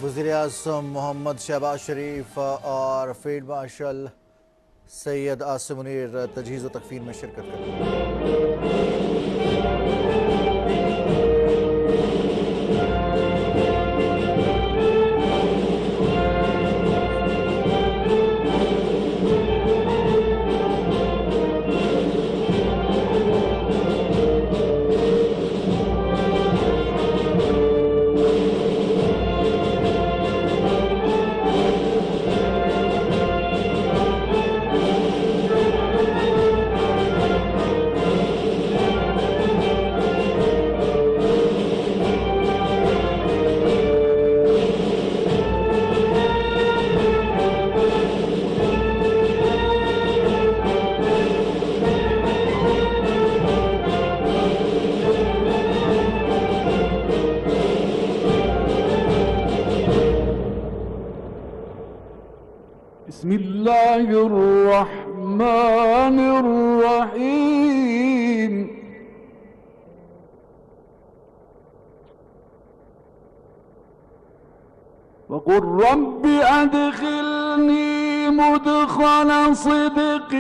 वज़ीर-ए-आज़म मोहम्मद शहबाज शरीफ और field marshal Syed आसिम मुनीर तजहीज़ व तकफ़ीन में शिरकत करेंगे। बिस्मिल्लाहिर्रहमानिर्रहीम। वक़ुल रब्बि अदखिलनी मुदखल सिद्क़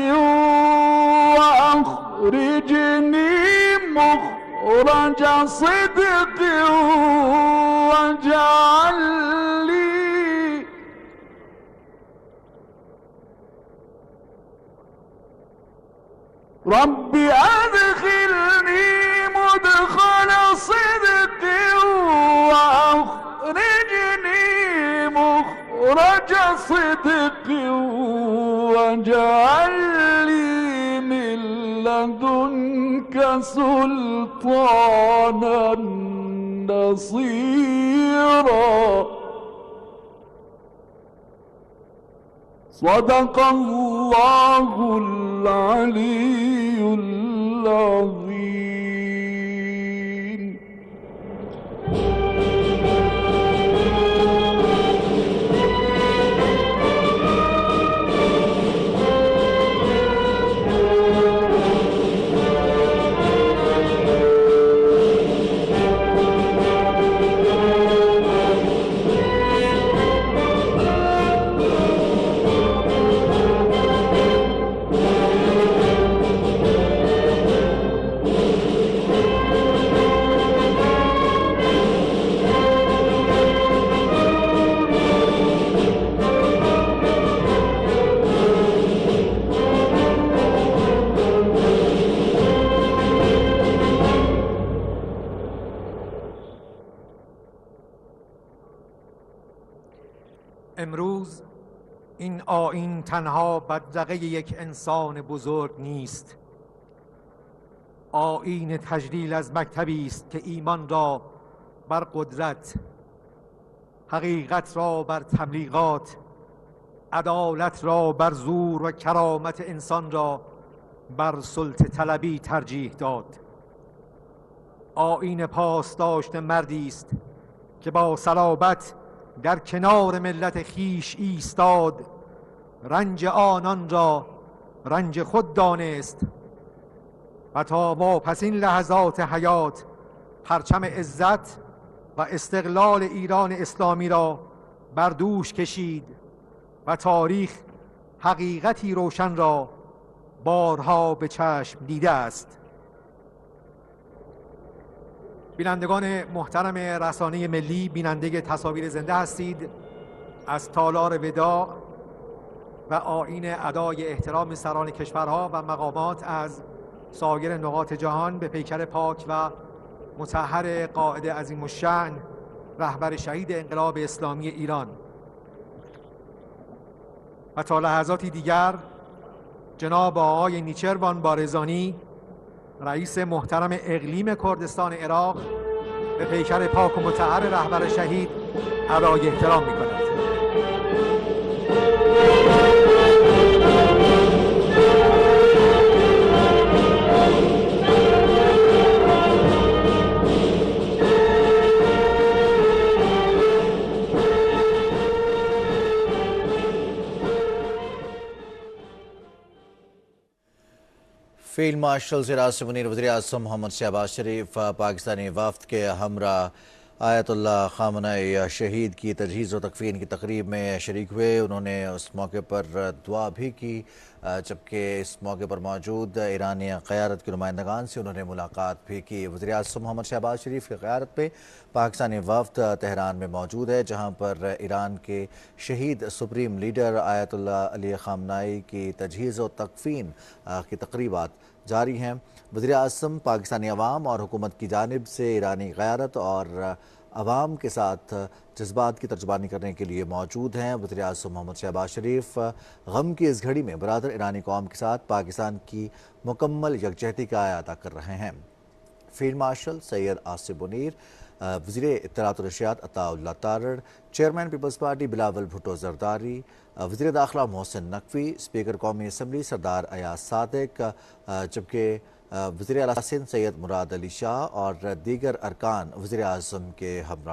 व अख़रिजनी मुख़रज सिद्क़ वजअल ली रब्बि अदखिलनी मुदखल सिद्क़ व अख़रिजनी मुख़रज सिद्क़ वजअल ली मिन लदुनक सुल्तानन नसीरा। सदक़ल्लाहुल अलीयुल अज़ीम। امروز این آیین تنها بدرقه یک انسان بزرگ نیست. آیین تجلیل از مکتبی است که ایمان را بر قدرت، حقیقت را بر تبلیغات، عدالت را بر زور و کرامت انسان را بر سلطه طلبی ترجیح داد. آیین پاسداشت مردی است که با صلابت در کنار ملت خیش ایستاد، رنج آنان را رنج خود دانست و تا واپسین لحظات حیات پرچم عزت و استقلال ایران اسلامی را بر دوش کشید و تاریخ حقیقتی روشن را بارها به چشم دیده است. بینندگان محترم رسانه ملی، بیننده تصاویر زنده هستید. از تالار وداع و آیین ادای احترام سران کشورها و مقامات از سایر نقاط جهان به پیکر پاک و مطهر قائد عظیم الشأن رهبر شهید انقلاب اسلامی ایران و تا لحظاتی دیگر جناب آقای نیچروان بارزانی، رئیس محترم اقلیم کردستان عراق، به پیکر پاک و مطهر رهبر شهید ادای احترام می‌کند. फील्ड मार्शल ज़ीर आसिम मुनीर, वज़ीर-ए-आज़म मोहम्मद शहबाज शरीफ पाकिस्तानी वफ़द के हमरा आयतुल्लाह खामनई शहीद की तजहीज़ व तकफ़ीन की तकरीब में शरीक हुए। उन्होंने उस मौके पर दुआ भी की, जबकि इस मौके पर मौजूद ईरानी क़यादत के नुमाइंदगान से उन्होंने मुलाकात भी की। वज़ीर-ए-आज़म मोहम्मद शहबाज शरीफ की क़यादत में पाकिस्तानी वफ़द तेहरान में मौजूद है, जहाँ पर ईरान के शहीद सुप्रीम लीडर आयतुल्लाह अली खामनई की तजहीज़ व तकफ़ीन की तकरीबात जारी हैं। वज़ीर-ए-आज़म पाकिस्तानी अवाम और हुकूमत की जानिब से ईरानी क़यादत और अवाम के साथ जज्बात की तर्जुमानी करने के लिए मौजूद हैं। वज़ीर-ए-आज़म मोहम्मद शहबाज शरीफ गम की इस घड़ी में बरादर ईरानी कौम के साथ पाकिस्तान की मुकम्मल यकजहती का अदा कर रहे हैं। फील्ड मार्शल सैयद आसिफ मुनीर, वज़ीर इत्तलात व नशरियात Ataullah Tarar, chairman People's Party Bilawal Bhutto Zardari, वज़ीर दाखिला मोहसिन नकवी, स्पीकर कौमी असम्बली सरदार अयाज सादिक, जबकि वज़ीर आला सिंध सैयद मुराद अली शाह और दीगर अरकान वज़ीर आज़म के हमरा